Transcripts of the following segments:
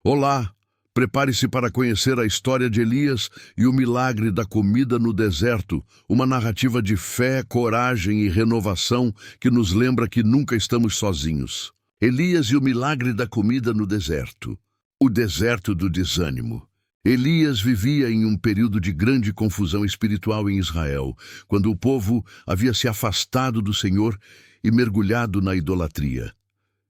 Olá, prepare-se para conhecer a história de Elias e o milagre da comida no deserto, uma narrativa de fé, coragem e renovação que nos lembra que nunca estamos sozinhos. Elias e o milagre da comida no deserto. O deserto do desânimo. Elias vivia em um período de grande confusão espiritual em Israel, quando o povo havia se afastado do Senhor e mergulhado na idolatria.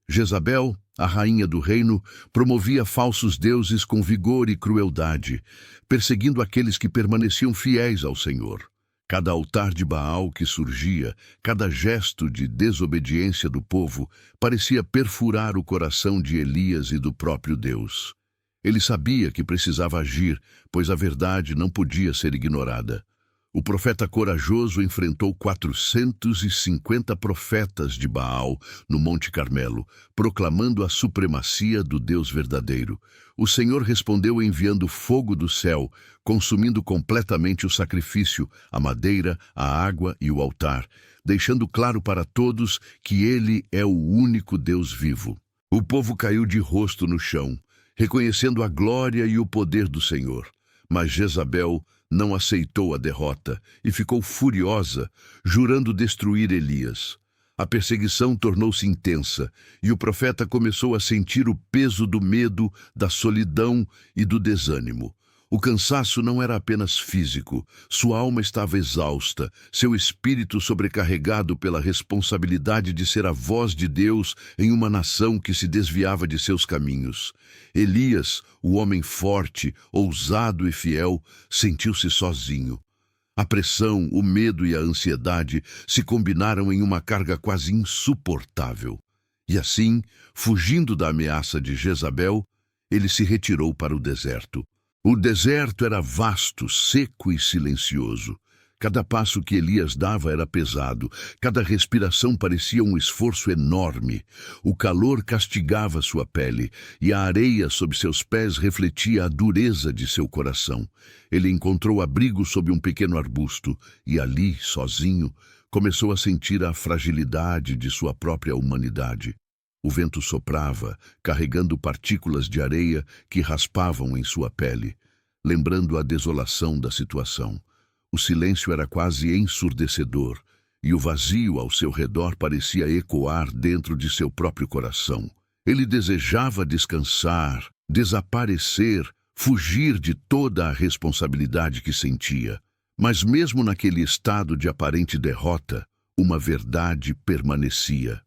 Jezabel, a rainha do reino, promovia falsos deuses com vigor e crueldade, perseguindo aqueles que permaneciam fiéis ao Senhor. Cada altar de Baal que surgia, cada gesto de desobediência do povo, parecia perfurar o coração de Elias e do próprio Deus. Ele sabia que precisava agir, pois a verdade não podia ser ignorada. O profeta corajoso enfrentou 450 profetas de Baal no Monte Carmelo, proclamando a supremacia do Deus verdadeiro. O Senhor respondeu enviando fogo do céu, consumindo completamente o sacrifício, a madeira, a água e o altar, deixando claro para todos que Ele é o único Deus vivo. O povo caiu de rosto no chão, reconhecendo a glória e o poder do Senhor. Mas Jezabel não aceitou a derrota e ficou furiosa, jurando destruir Elias. A perseguição tornou-se intensa e o profeta começou a sentir o peso do medo, da solidão e do desânimo. O cansaço não era apenas físico, sua alma estava exausta, seu espírito sobrecarregado pela responsabilidade de ser a voz de Deus em uma nação que se desviava de seus caminhos. Elias, o homem forte, ousado e fiel, sentiu-se sozinho. A pressão, o medo e a ansiedade se combinaram em uma carga quase insuportável. E assim, fugindo da ameaça de Jezabel, ele se retirou para o deserto. O deserto era vasto, seco e silencioso. Cada passo que Elias dava era pesado, cada respiração parecia um esforço enorme. O calor castigava sua pele, e a areia sob seus pés refletia a dureza de seu coração. Ele encontrou abrigo sob um pequeno arbusto, e ali, sozinho, começou a sentir a fragilidade de sua própria humanidade. O vento soprava, carregando partículas de areia que raspavam em sua pele, lembrando a desolação da situação. O silêncio era quase ensurdecedor, e o vazio ao seu redor parecia ecoar dentro de seu próprio coração. Ele desejava descansar, desaparecer, fugir de toda a responsabilidade que sentia. Mas mesmo naquele estado de aparente derrota, uma verdade permanecia.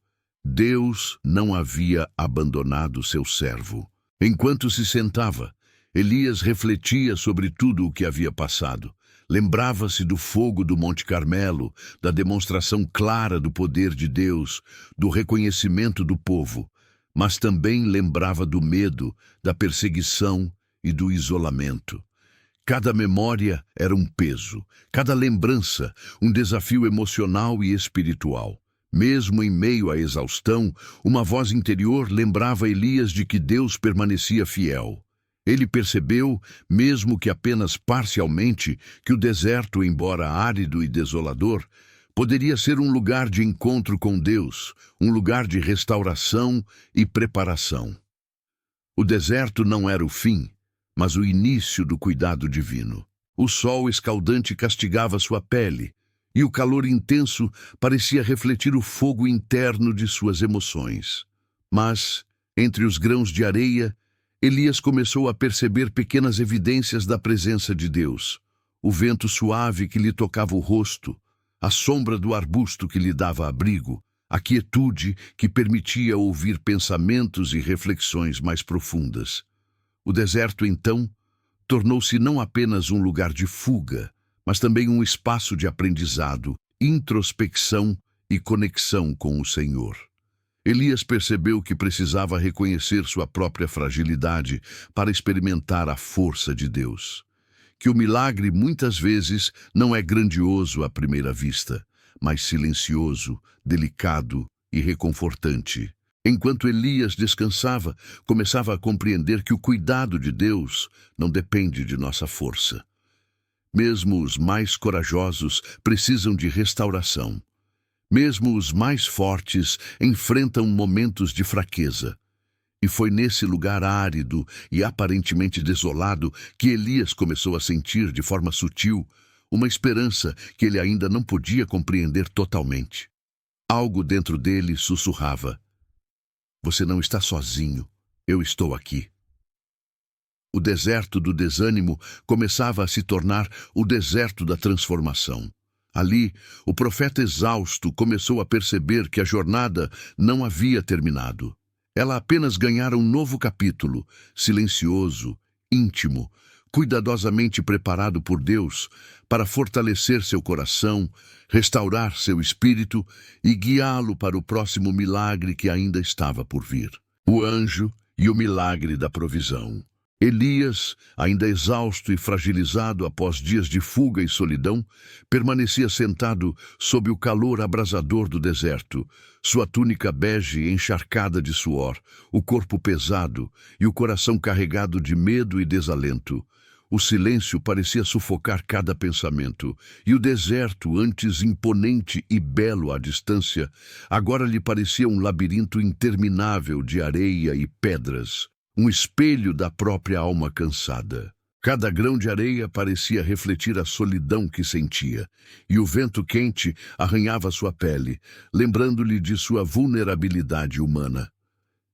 Deus não havia abandonado seu servo. Enquanto se sentava, Elias refletia sobre tudo o que havia passado. Lembrava-se do fogo do Monte Carmelo, da demonstração clara do poder de Deus, do reconhecimento do povo, mas também lembrava do medo, da perseguição e do isolamento. Cada memória era um peso, cada lembrança um desafio emocional e espiritual. Mesmo em meio à exaustão, uma voz interior lembrava Elias de que Deus permanecia fiel. Ele percebeu, mesmo que apenas parcialmente, que o deserto, embora árido e desolador, poderia ser um lugar de encontro com Deus, um lugar de restauração e preparação. O deserto não era o fim, mas o início do cuidado divino. O sol escaldante castigava sua pele, e o calor intenso parecia refletir o fogo interno de suas emoções. Mas, entre os grãos de areia, Elias começou a perceber pequenas evidências da presença de Deus. O vento suave que lhe tocava o rosto, a sombra do arbusto que lhe dava abrigo, a quietude que permitia ouvir pensamentos e reflexões mais profundas. O deserto, então, tornou-se não apenas um lugar de fuga, mas também um espaço de aprendizado, introspecção e conexão com o Senhor. Elias percebeu que precisava reconhecer sua própria fragilidade para experimentar a força de Deus. Que o milagre muitas vezes não é grandioso à primeira vista, mas silencioso, delicado e reconfortante. Enquanto Elias descansava, começava a compreender que o cuidado de Deus não depende de nossa força. Mesmo os mais corajosos precisam de restauração. Mesmo os mais fortes enfrentam momentos de fraqueza. E foi nesse lugar árido e aparentemente desolado que Elias começou a sentir, de forma sutil, uma esperança que ele ainda não podia compreender totalmente. Algo dentro dele sussurrava: "Você não está sozinho, eu estou aqui." O deserto do desânimo começava a se tornar o deserto da transformação. Ali, o profeta exausto começou a perceber que a jornada não havia terminado. Ela apenas ganhara um novo capítulo, silencioso, íntimo, cuidadosamente preparado por Deus para fortalecer seu coração, restaurar seu espírito e guiá-lo para o próximo milagre que ainda estava por vir. O anjo e o milagre da provisão. Elias, ainda exausto e fragilizado após dias de fuga e solidão, permanecia sentado sob o calor abrasador do deserto, sua túnica bege encharcada de suor, o corpo pesado e o coração carregado de medo e desalento. O silêncio parecia sufocar cada pensamento, e o deserto, antes imponente e belo à distância, agora lhe parecia um labirinto interminável de areia e pedras. Um espelho da própria alma cansada. Cada grão de areia parecia refletir a solidão que sentia, e o vento quente arranhava sua pele, lembrando-lhe de sua vulnerabilidade humana.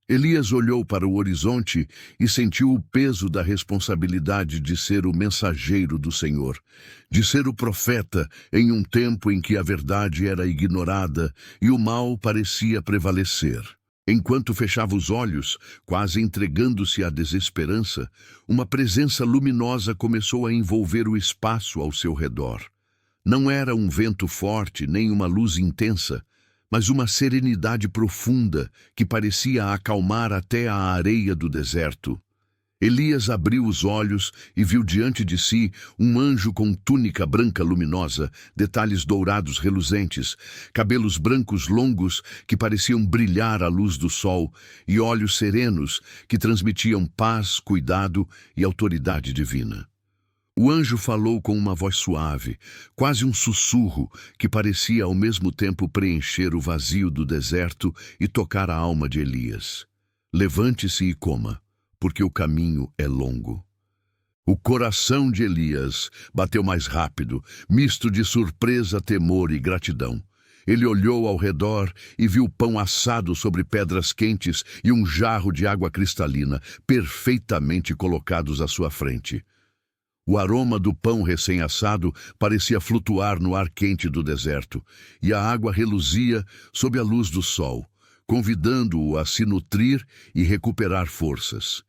Elias olhou para o horizonte e sentiu o peso da responsabilidade de ser o mensageiro do Senhor, de ser o profeta em um tempo em que a verdade era ignorada e o mal parecia prevalecer. Enquanto fechava os olhos, quase entregando-se à desesperança, uma presença luminosa começou a envolver o espaço ao seu redor. Não era um vento forte nem uma luz intensa, mas uma serenidade profunda que parecia acalmar até a areia do deserto. Elias abriu os olhos e viu diante de si um anjo com túnica branca luminosa, detalhes dourados reluzentes, cabelos brancos longos que pareciam brilhar à luz do sol e olhos serenos que transmitiam paz, cuidado e autoridade divina. O anjo falou com uma voz suave, quase um sussurro, que parecia ao mesmo tempo preencher o vazio do deserto e tocar a alma de Elias. "Levante-se e coma, porque o caminho é longo." O coração de Elias bateu mais rápido, misto de surpresa, temor e gratidão. Ele olhou ao redor e viu pão assado sobre pedras quentes e um jarro de água cristalina, perfeitamente colocados à sua frente. O aroma do pão recém-assado parecia flutuar no ar quente do deserto, e a água reluzia sob a luz do sol, convidando-o a se nutrir e recuperar forças.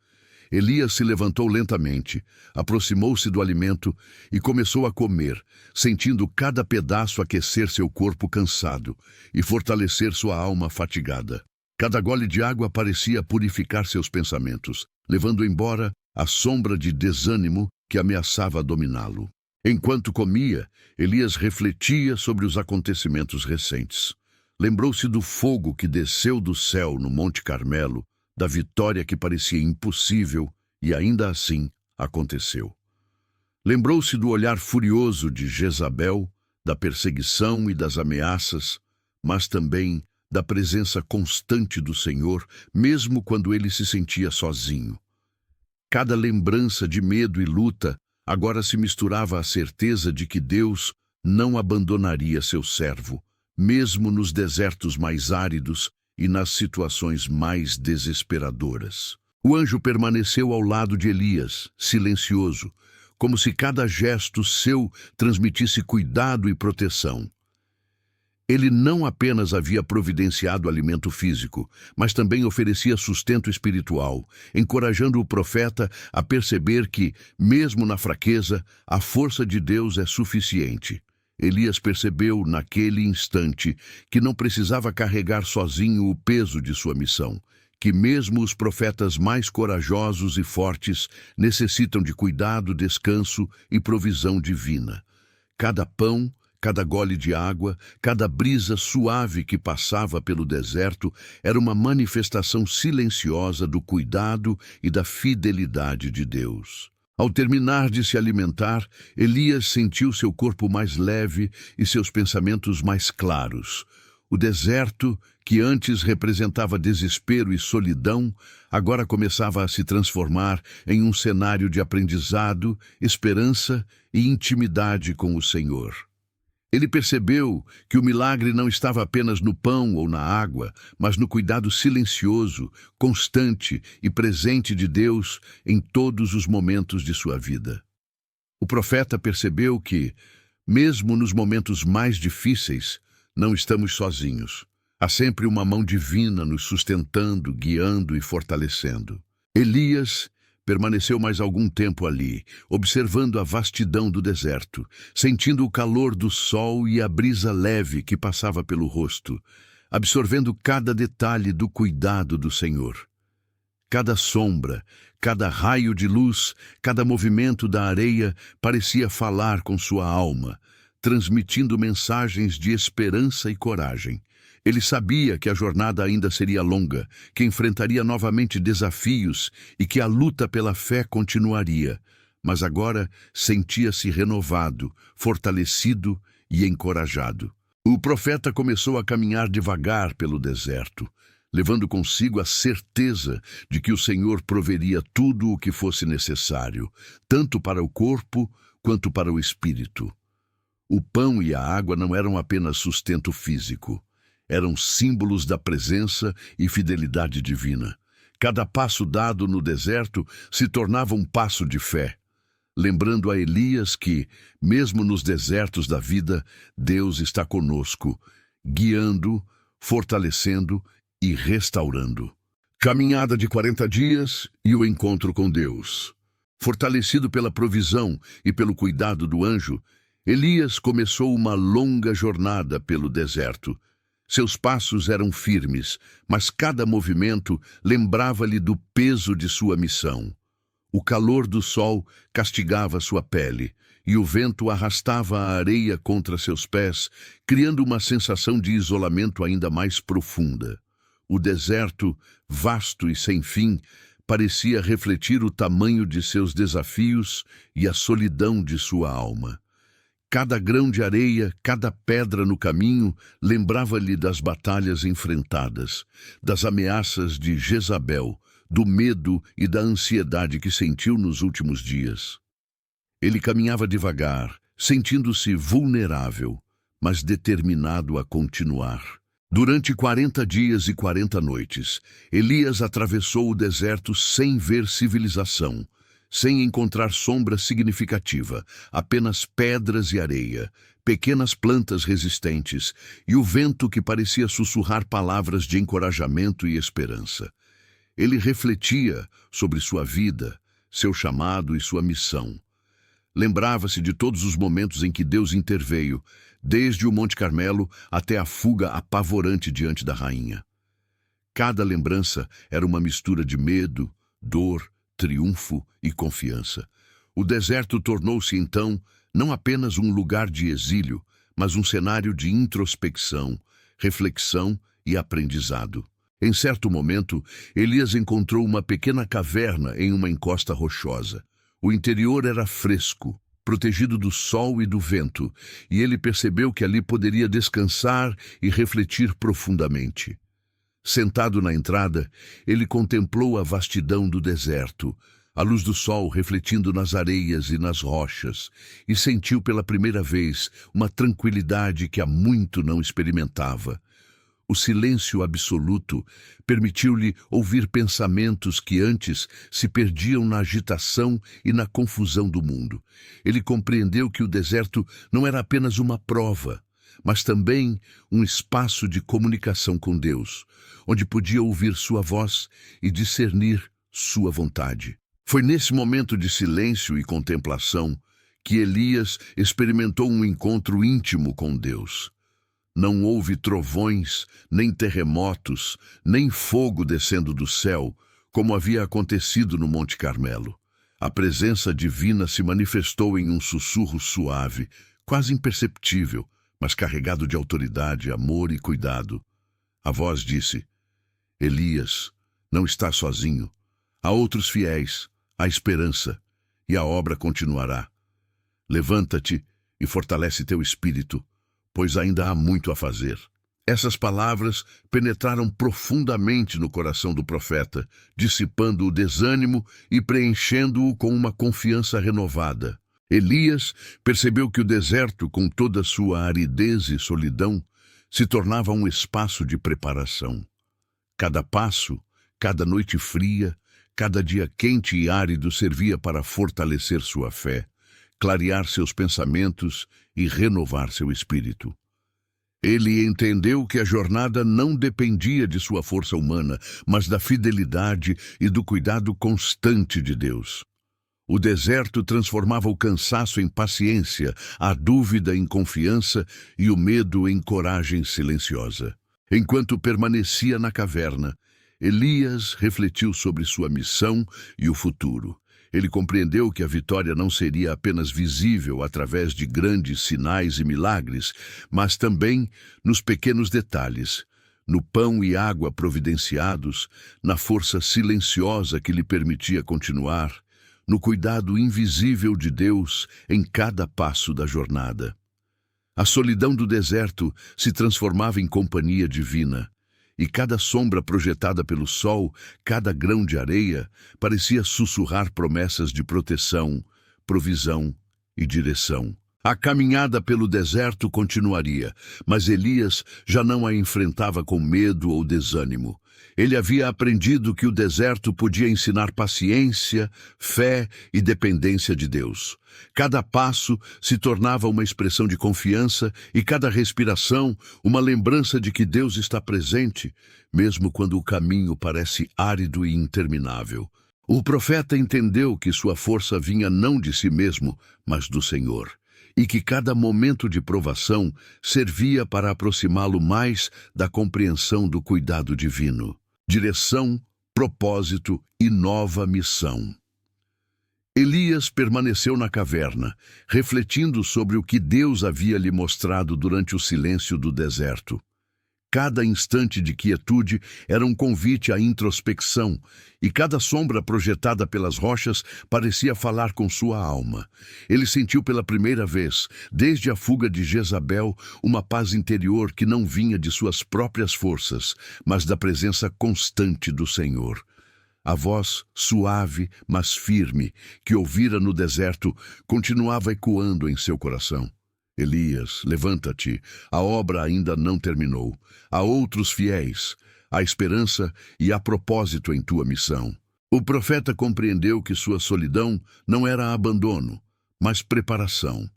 Elias se levantou lentamente, aproximou-se do alimento e começou a comer, sentindo cada pedaço aquecer seu corpo cansado e fortalecer sua alma fatigada. Cada gole de água parecia purificar seus pensamentos, levando embora a sombra de desânimo que ameaçava dominá-lo. Enquanto comia, Elias refletia sobre os acontecimentos recentes. Lembrou-se do fogo que desceu do céu no Monte Carmelo, da vitória que parecia impossível e ainda assim aconteceu. Lembrou-se do olhar furioso de Jezabel, da perseguição e das ameaças, mas também da presença constante do Senhor, mesmo quando ele se sentia sozinho. Cada lembrança de medo e luta agora se misturava à certeza de que Deus não abandonaria seu servo, mesmo nos desertos mais áridos e nas situações mais desesperadoras. O anjo permaneceu ao lado de Elias, silencioso, como se cada gesto seu transmitisse cuidado e proteção. Ele não apenas havia providenciado alimento físico, mas também oferecia sustento espiritual, encorajando o profeta a perceber que, mesmo na fraqueza, a força de Deus é suficiente. Elias percebeu, naquele instante, que não precisava carregar sozinho o peso de sua missão, que mesmo os profetas mais corajosos e fortes necessitam de cuidado, descanso e provisão divina. Cada pão, cada gole de água, cada brisa suave que passava pelo deserto era uma manifestação silenciosa do cuidado e da fidelidade de Deus. Ao terminar de se alimentar, Elias sentiu seu corpo mais leve e seus pensamentos mais claros. O deserto, que antes representava desespero e solidão, agora começava a se transformar em um cenário de aprendizado, esperança e intimidade com o Senhor. Ele percebeu que o milagre não estava apenas no pão ou na água, mas no cuidado silencioso, constante e presente de Deus em todos os momentos de sua vida. O profeta percebeu que, mesmo nos momentos mais difíceis, não estamos sozinhos. Há sempre uma mão divina nos sustentando, guiando e fortalecendo. Elias permaneceu mais algum tempo ali, observando a vastidão do deserto, sentindo o calor do sol e a brisa leve que passava pelo rosto, absorvendo cada detalhe do cuidado do Senhor. Cada sombra, cada raio de luz, cada movimento da areia parecia falar com sua alma, transmitindo mensagens de esperança e coragem. Ele sabia que a jornada ainda seria longa, que enfrentaria novamente desafios e que a luta pela fé continuaria, mas agora sentia-se renovado, fortalecido e encorajado. O profeta começou a caminhar devagar pelo deserto, levando consigo a certeza de que o Senhor proveria tudo o que fosse necessário, tanto para o corpo quanto para o espírito. O pão e a água não eram apenas sustento físico, eram símbolos da presença e fidelidade divina. Cada passo dado no deserto se tornava um passo de fé, lembrando a Elias que, mesmo nos desertos da vida, Deus está conosco, guiando, fortalecendo e restaurando. Caminhada de 40 dias e o encontro com Deus. Fortalecido pela provisão e pelo cuidado do anjo, Elias começou uma longa jornada pelo deserto. Seus passos eram firmes, mas cada movimento lembrava-lhe do peso de sua missão. O calor do sol castigava sua pele, e o vento arrastava a areia contra seus pés, criando uma sensação de isolamento ainda mais profunda. O deserto, vasto e sem fim, parecia refletir o tamanho de seus desafios e a solidão de sua alma. Cada grão de areia, cada pedra no caminho, lembrava-lhe das batalhas enfrentadas, das ameaças de Jezabel, do medo e da ansiedade que sentiu nos últimos dias. Ele caminhava devagar, sentindo-se vulnerável, mas determinado a continuar. Durante 40 dias e 40 noites, Elias atravessou o deserto sem ver civilização, sem encontrar sombra significativa, apenas pedras e areia, pequenas plantas resistentes e o vento que parecia sussurrar palavras de encorajamento e esperança. Ele refletia sobre sua vida, seu chamado e sua missão. Lembrava-se de todos os momentos em que Deus interveio, desde o Monte Carmelo até a fuga apavorante diante da rainha. Cada lembrança era uma mistura de medo, dor, triunfo e confiança. O deserto tornou-se, então, não apenas um lugar de exílio, mas um cenário de introspecção, reflexão e aprendizado. Em certo momento, Elias encontrou uma pequena caverna em uma encosta rochosa. O interior era fresco, protegido do sol e do vento, e ele percebeu que ali poderia descansar e refletir profundamente. Sentado na entrada, ele contemplou a vastidão do deserto, a luz do sol refletindo nas areias e nas rochas, e sentiu pela primeira vez uma tranquilidade que há muito não experimentava. O silêncio absoluto permitiu-lhe ouvir pensamentos que antes se perdiam na agitação e na confusão do mundo. Ele compreendeu que o deserto não era apenas uma prova, mas também um espaço de comunicação com Deus, onde podia ouvir sua voz e discernir sua vontade. Foi nesse momento de silêncio e contemplação que Elias experimentou um encontro íntimo com Deus. Não houve trovões, nem terremotos, nem fogo descendo do céu, como havia acontecido no Monte Carmelo. A presença divina se manifestou em um sussurro suave, quase imperceptível, mas carregado de autoridade, amor e cuidado. A voz disse: Elias, não está sozinho. Há outros fiéis, há esperança, e a obra continuará. Levanta-te e fortalece teu espírito, pois ainda há muito a fazer. Essas palavras penetraram profundamente no coração do profeta, dissipando o desânimo e preenchendo-o com uma confiança renovada. Elias percebeu que o deserto, com toda sua aridez e solidão, se tornava um espaço de preparação. Cada passo, cada noite fria, cada dia quente e árido servia para fortalecer sua fé, clarear seus pensamentos e renovar seu espírito. Ele entendeu que a jornada não dependia de sua força humana, mas da fidelidade e do cuidado constante de Deus. O deserto transformava o cansaço em paciência, a dúvida em confiança e o medo em coragem silenciosa. Enquanto permanecia na caverna, Elias refletiu sobre sua missão e o futuro. Ele compreendeu que a vitória não seria apenas visível através de grandes sinais e milagres, mas também nos pequenos detalhes, no pão e água providenciados, na força silenciosa que lhe permitia continuar, no cuidado invisível de Deus em cada passo da jornada. A solidão do deserto se transformava em companhia divina, e cada sombra projetada pelo sol, cada grão de areia, parecia sussurrar promessas de proteção, provisão e direção. A caminhada pelo deserto continuaria, mas Elias já não a enfrentava com medo ou desânimo. Ele havia aprendido que o deserto podia ensinar paciência, fé e dependência de Deus. Cada passo se tornava uma expressão de confiança e cada respiração uma lembrança de que Deus está presente, mesmo quando o caminho parece árido e interminável. O profeta entendeu que sua força vinha não de si mesmo, mas do Senhor, e que cada momento de provação servia para aproximá-lo mais da compreensão do cuidado divino. Direção, propósito e nova missão. Elias permaneceu na caverna, refletindo sobre o que Deus havia lhe mostrado durante o silêncio do deserto. Cada instante de quietude era um convite à introspecção, e cada sombra projetada pelas rochas parecia falar com sua alma. Ele sentiu pela primeira vez, desde a fuga de Jezabel, uma paz interior que não vinha de suas próprias forças, mas da presença constante do Senhor. A voz suave, mas firme, que ouvira no deserto, continuava ecoando em seu coração. Elias, levanta-te, a obra ainda não terminou. Há outros fiéis, há esperança e há propósito em tua missão. O profeta compreendeu que sua solidão não era abandono, mas preparação.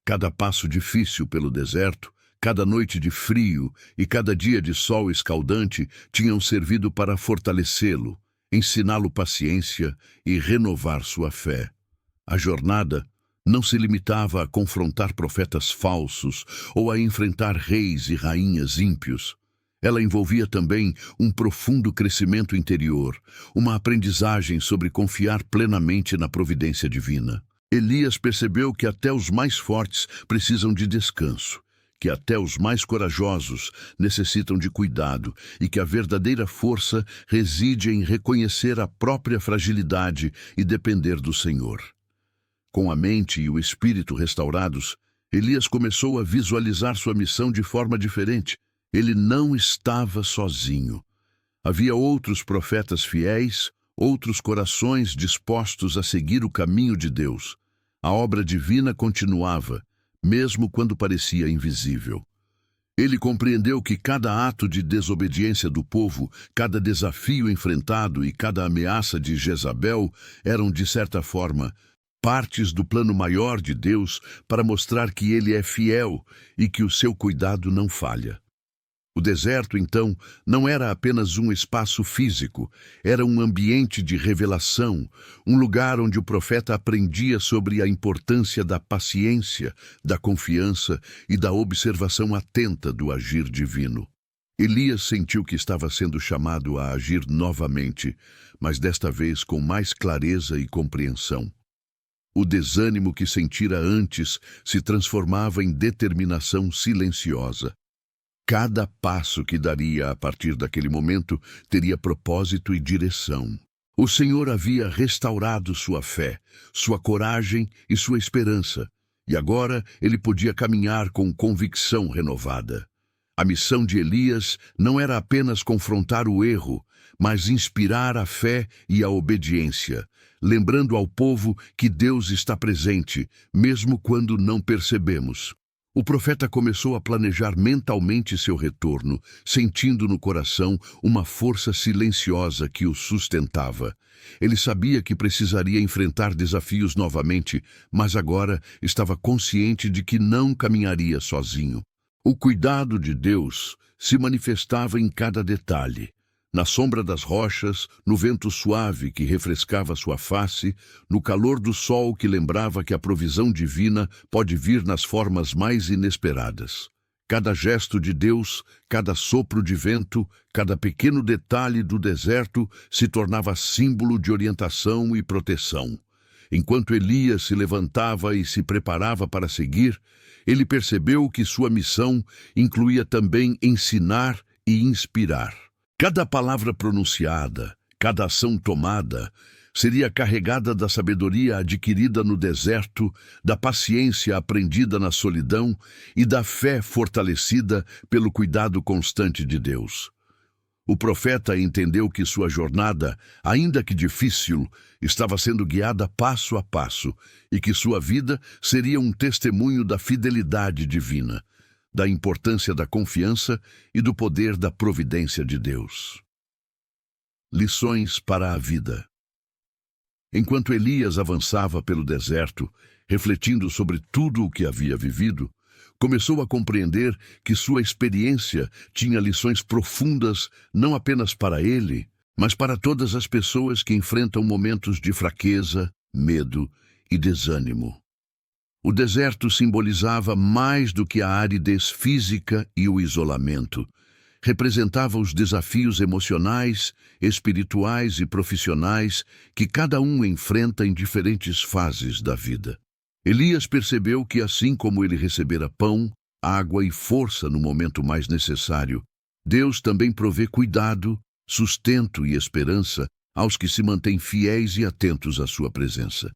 Cada passo difícil pelo deserto, cada noite de frio e cada dia de sol escaldante tinham servido para fortalecê-lo, ensiná-lo paciência e renovar sua fé. A jornada não se limitava a confrontar profetas falsos ou a enfrentar reis e rainhas ímpios. Ela envolvia também um profundo crescimento interior, uma aprendizagem sobre confiar plenamente na providência divina. Elias percebeu que até os mais fortes precisam de descanso, que até os mais corajosos necessitam de cuidado e que a verdadeira força reside em reconhecer a própria fragilidade e depender do Senhor. Com a mente e o espírito restaurados, Elias começou a visualizar sua missão de forma diferente. Ele não estava sozinho. Havia outros profetas fiéis, outros corações dispostos a seguir o caminho de Deus. A obra divina continuava, mesmo quando parecia invisível. Ele compreendeu que cada ato de desobediência do povo, cada desafio enfrentado e cada ameaça de Jezabel eram, de certa forma, partes do plano maior de Deus para mostrar que Ele é fiel e que o seu cuidado não falha. O deserto, então, não era apenas um espaço físico, era um ambiente de revelação, um lugar onde o profeta aprendia sobre a importância da paciência, da confiança e da observação atenta do agir divino. Elias sentiu que estava sendo chamado a agir novamente, mas desta vez com mais clareza e compreensão. O desânimo que sentira antes se transformava em determinação silenciosa. Cada passo que daria a partir daquele momento teria propósito e direção. O Senhor havia restaurado sua fé, sua coragem e sua esperança, e agora ele podia caminhar com convicção renovada. A missão de Elias não era apenas confrontar o erro, mas inspirar a fé e a obediência, lembrando ao povo que Deus está presente, mesmo quando não percebemos. O profeta começou a planejar mentalmente seu retorno, sentindo no coração uma força silenciosa que o sustentava. Ele sabia que precisaria enfrentar desafios novamente, mas agora estava consciente de que não caminharia sozinho. O cuidado de Deus se manifestava em cada detalhe. Na sombra das rochas, no vento suave que refrescava sua face, no calor do sol que lembrava que a provisão divina pode vir nas formas mais inesperadas. Cada gesto de Deus, cada sopro de vento, cada pequeno detalhe do deserto se tornava símbolo de orientação e proteção. Enquanto Elias se levantava e se preparava para seguir, ele percebeu que sua missão incluía também ensinar e inspirar. Cada palavra pronunciada, cada ação tomada, seria carregada da sabedoria adquirida no deserto, da paciência aprendida na solidão e da fé fortalecida pelo cuidado constante de Deus. O profeta entendeu que sua jornada, ainda que difícil, estava sendo guiada passo a passo e que sua vida seria um testemunho da fidelidade divina, da importância da confiança e do poder da providência de Deus. Lições para a vida. Enquanto Elias avançava pelo deserto, refletindo sobre tudo o que havia vivido, começou a compreender que sua experiência tinha lições profundas não apenas para ele, mas para todas as pessoas que enfrentam momentos de fraqueza, medo e desânimo. O deserto simbolizava mais do que a aridez física e o isolamento. Representava os desafios emocionais, espirituais e profissionais que cada um enfrenta em diferentes fases da vida. Elias percebeu que, assim como ele recebera pão, água e força no momento mais necessário, Deus também provê cuidado, sustento e esperança aos que se mantêm fiéis e atentos à sua presença.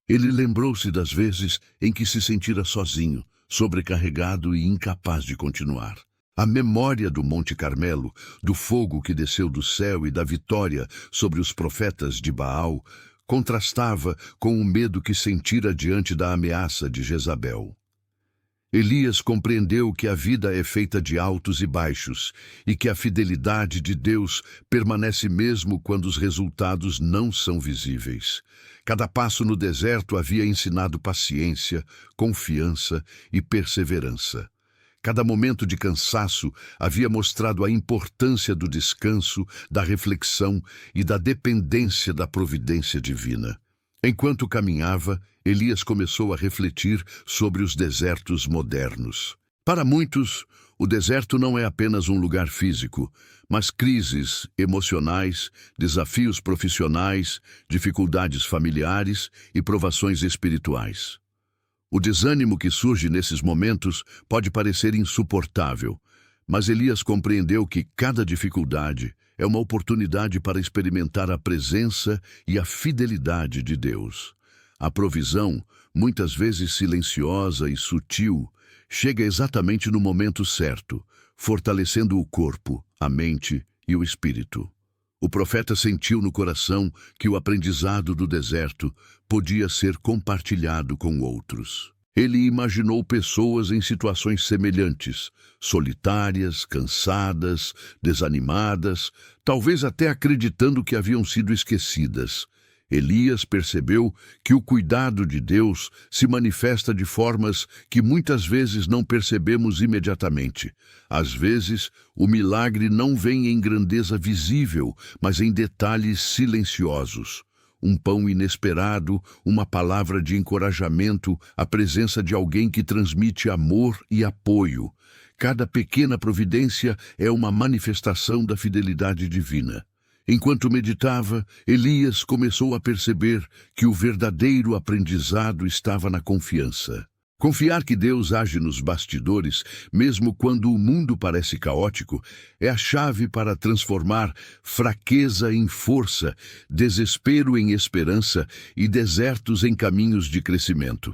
Ele lembrou-se das vezes em que se sentira sozinho, sobrecarregado e incapaz de continuar. A memória do Monte Carmelo, do fogo que desceu do céu e da vitória sobre os profetas de Baal, contrastava com o medo que sentira diante da ameaça de Jezabel. Elias compreendeu que a vida é feita de altos e baixos e que a fidelidade de Deus permanece mesmo quando os resultados não são visíveis. Cada passo no deserto havia ensinado paciência, confiança e perseverança. Cada momento de cansaço havia mostrado a importância do descanso, da reflexão e da dependência da providência divina. Enquanto caminhava, Elias começou a refletir sobre os desertos modernos. Para muitos, o deserto não é apenas um lugar físico, mas crises emocionais, desafios profissionais, dificuldades familiares e provações espirituais. O desânimo que surge nesses momentos pode parecer insuportável, mas Elias compreendeu que cada dificuldade é uma oportunidade para experimentar a presença e a fidelidade de Deus. A provisão, muitas vezes silenciosa e sutil, chega exatamente no momento certo, fortalecendo o corpo, a mente e o espírito. O profeta sentiu no coração que o aprendizado do deserto podia ser compartilhado com outros. Ele imaginou pessoas em situações semelhantes, solitárias, cansadas, desanimadas, talvez até acreditando que haviam sido esquecidas. Elias percebeu que o cuidado de Deus se manifesta de formas que muitas vezes não percebemos imediatamente. Às vezes, o milagre não vem em grandeza visível, mas em detalhes silenciosos. Um pão inesperado, uma palavra de encorajamento, a presença de alguém que transmite amor e apoio. Cada pequena providência é uma manifestação da fidelidade divina. Enquanto meditava, Elias começou a perceber que o verdadeiro aprendizado estava na confiança. Confiar que Deus age nos bastidores, mesmo quando o mundo parece caótico, é a chave para transformar fraqueza em força, desespero em esperança e desertos em caminhos de crescimento.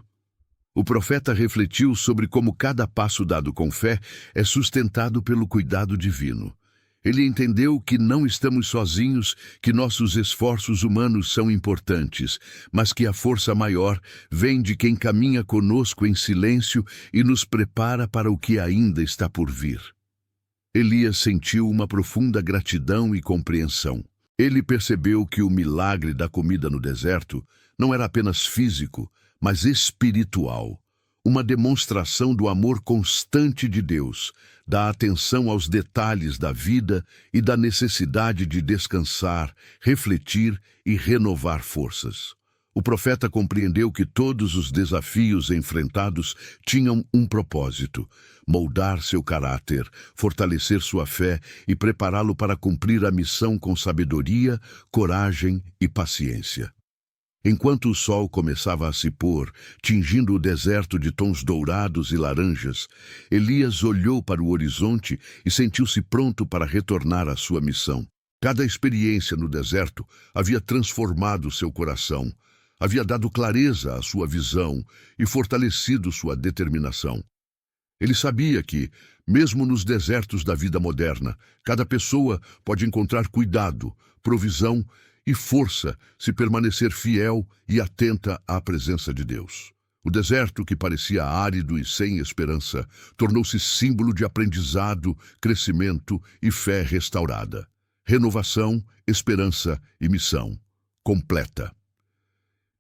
O profeta refletiu sobre como cada passo dado com fé é sustentado pelo cuidado divino. Ele entendeu que não estamos sozinhos, que nossos esforços humanos são importantes, mas que a força maior vem de quem caminha conosco em silêncio e nos prepara para o que ainda está por vir. Elias sentiu uma profunda gratidão e compreensão. Ele percebeu que o milagre da comida no deserto não era apenas físico, mas espiritual. Uma demonstração do amor constante de Deus, da atenção aos detalhes da vida e da necessidade de descansar, refletir e renovar forças. O profeta compreendeu que todos os desafios enfrentados tinham um propósito: moldar seu caráter, fortalecer sua fé e prepará-lo para cumprir a missão com sabedoria, coragem e paciência. Enquanto o sol começava a se pôr, tingindo o deserto de tons dourados e laranjas, Elias olhou para o horizonte e sentiu-se pronto para retornar à sua missão. Cada experiência no deserto havia transformado seu coração, havia dado clareza à sua visão e fortalecido sua determinação. Ele sabia que, mesmo nos desertos da vida moderna, cada pessoa pode encontrar cuidado, provisão e força se permanecer fiel e atenta à presença de Deus. O deserto, que parecia árido e sem esperança, tornou-se símbolo de aprendizado, crescimento e fé restaurada. Renovação, esperança e missão completa.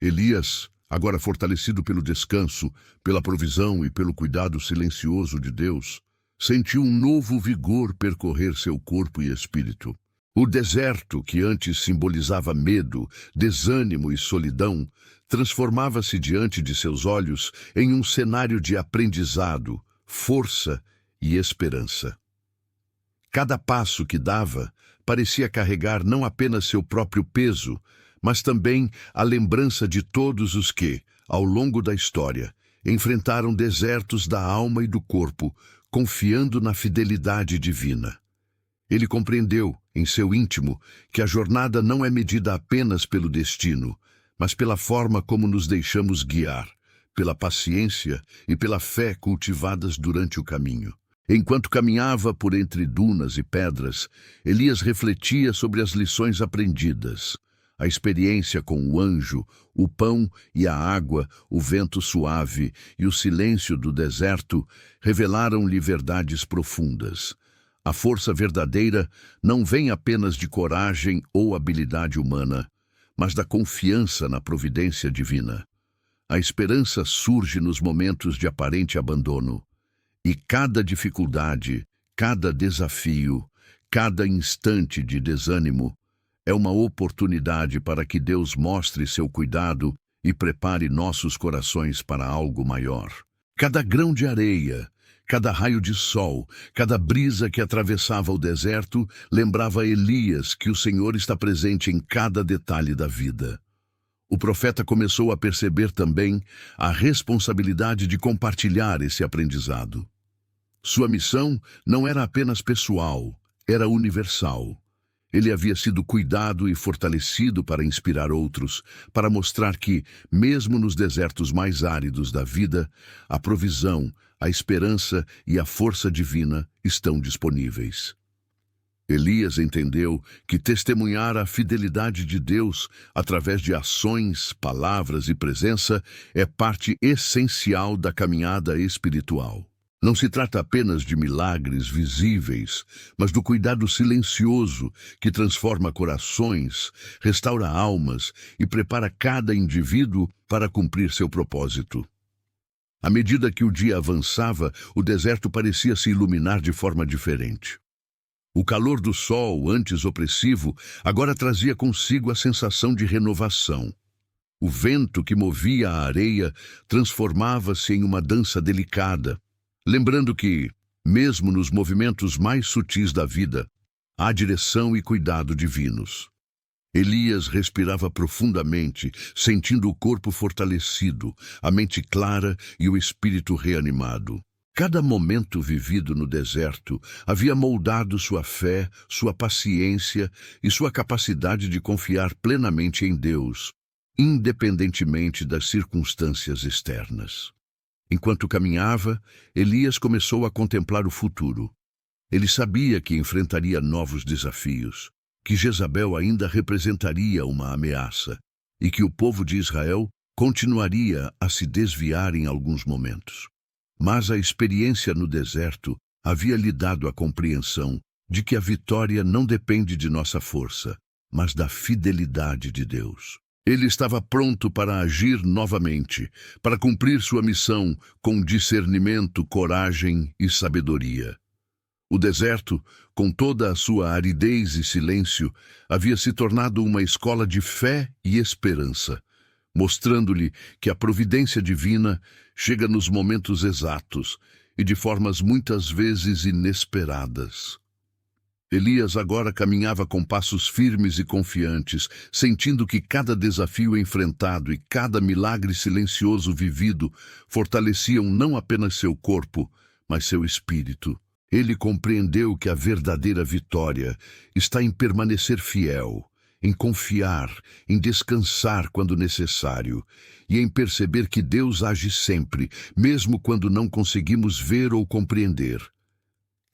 Elias, agora fortalecido pelo descanso, pela provisão e pelo cuidado silencioso de Deus, sentiu um novo vigor percorrer seu corpo e espírito. O deserto, que antes simbolizava medo, desânimo e solidão, transformava-se diante de seus olhos em um cenário de aprendizado, força e esperança. Cada passo que dava parecia carregar não apenas seu próprio peso, mas também a lembrança de todos os que, ao longo da história, enfrentaram desertos da alma e do corpo, confiando na fidelidade divina. Ele compreendeu, em seu íntimo, que a jornada não é medida apenas pelo destino, mas pela forma como nos deixamos guiar, pela paciência e pela fé cultivadas durante o caminho. Enquanto caminhava por entre dunas e pedras, Elias refletia sobre as lições aprendidas. A experiência com o anjo, o pão e a água, o vento suave e o silêncio do deserto revelaram-lhe verdades profundas. A força verdadeira não vem apenas de coragem ou habilidade humana, mas da confiança na providência divina. A esperança surge nos momentos de aparente abandono, e cada dificuldade, cada desafio, cada instante de desânimo é uma oportunidade para que Deus mostre seu cuidado e prepare nossos corações para algo maior. Cada grão de areia, cada raio de sol, cada brisa que atravessava o deserto lembrava Elias que o Senhor está presente em cada detalhe da vida. O profeta começou a perceber também a responsabilidade de compartilhar esse aprendizado. Sua missão não era apenas pessoal, era universal. Ele havia sido cuidado e fortalecido para inspirar outros, para mostrar que, mesmo nos desertos mais áridos da vida, a provisão, a esperança e a força divina estão disponíveis. Elias entendeu que testemunhar a fidelidade de Deus através de ações, palavras e presença é parte essencial da caminhada espiritual. Não se trata apenas de milagres visíveis, mas do cuidado silencioso que transforma corações, restaura almas e prepara cada indivíduo para cumprir seu propósito. À medida que o dia avançava, o deserto parecia se iluminar de forma diferente. O calor do sol, antes opressivo, agora trazia consigo a sensação de renovação. O vento que movia a areia transformava-se em uma dança delicada, lembrando que, mesmo nos movimentos mais sutis da vida, há direção e cuidado divinos. Elias respirava profundamente, sentindo o corpo fortalecido, a mente clara e o espírito reanimado. Cada momento vivido no deserto havia moldado sua fé, sua paciência e sua capacidade de confiar plenamente em Deus, independentemente das circunstâncias externas. Enquanto caminhava, Elias começou a contemplar o futuro. Ele sabia que enfrentaria novos desafios, que Jezabel ainda representaria uma ameaça e que o povo de Israel continuaria a se desviar em alguns momentos. Mas a experiência no deserto havia lhe dado a compreensão de que a vitória não depende de nossa força, mas da fidelidade de Deus. Ele estava pronto para agir novamente, para cumprir sua missão com discernimento, coragem e sabedoria. O deserto, com toda a sua aridez e silêncio, havia se tornado uma escola de fé e esperança, mostrando-lhe que a providência divina chega nos momentos exatos e de formas muitas vezes inesperadas. Elias agora caminhava com passos firmes e confiantes, sentindo que cada desafio enfrentado e cada milagre silencioso vivido fortaleciam não apenas seu corpo, mas seu espírito. Ele compreendeu que a verdadeira vitória está em permanecer fiel, em confiar, em descansar quando necessário e em perceber que Deus age sempre, mesmo quando não conseguimos ver ou compreender.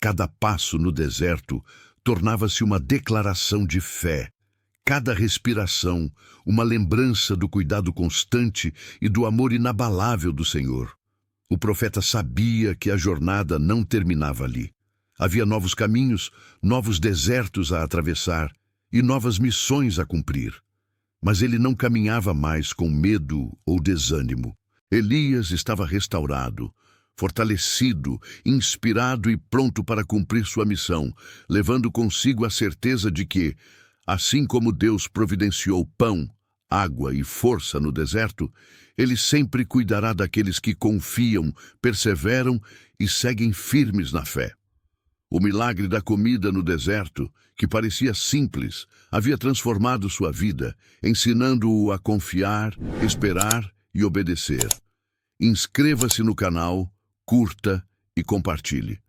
Cada passo no deserto tornava-se uma declaração de fé. Cada respiração, uma lembrança do cuidado constante e do amor inabalável do Senhor. O profeta sabia que a jornada não terminava ali. Havia novos caminhos, novos desertos a atravessar e novas missões a cumprir. Mas ele não caminhava mais com medo ou desânimo. Elias estava restaurado, fortalecido, inspirado e pronto para cumprir sua missão, levando consigo a certeza de que, assim como Deus providenciou pão, água e força no deserto, Ele sempre cuidará daqueles que confiam, perseveram e seguem firmes na fé. O milagre da comida no deserto, que parecia simples, havia transformado sua vida, ensinando-o a confiar, esperar e obedecer. Inscreva-se no canal, curta e compartilhe.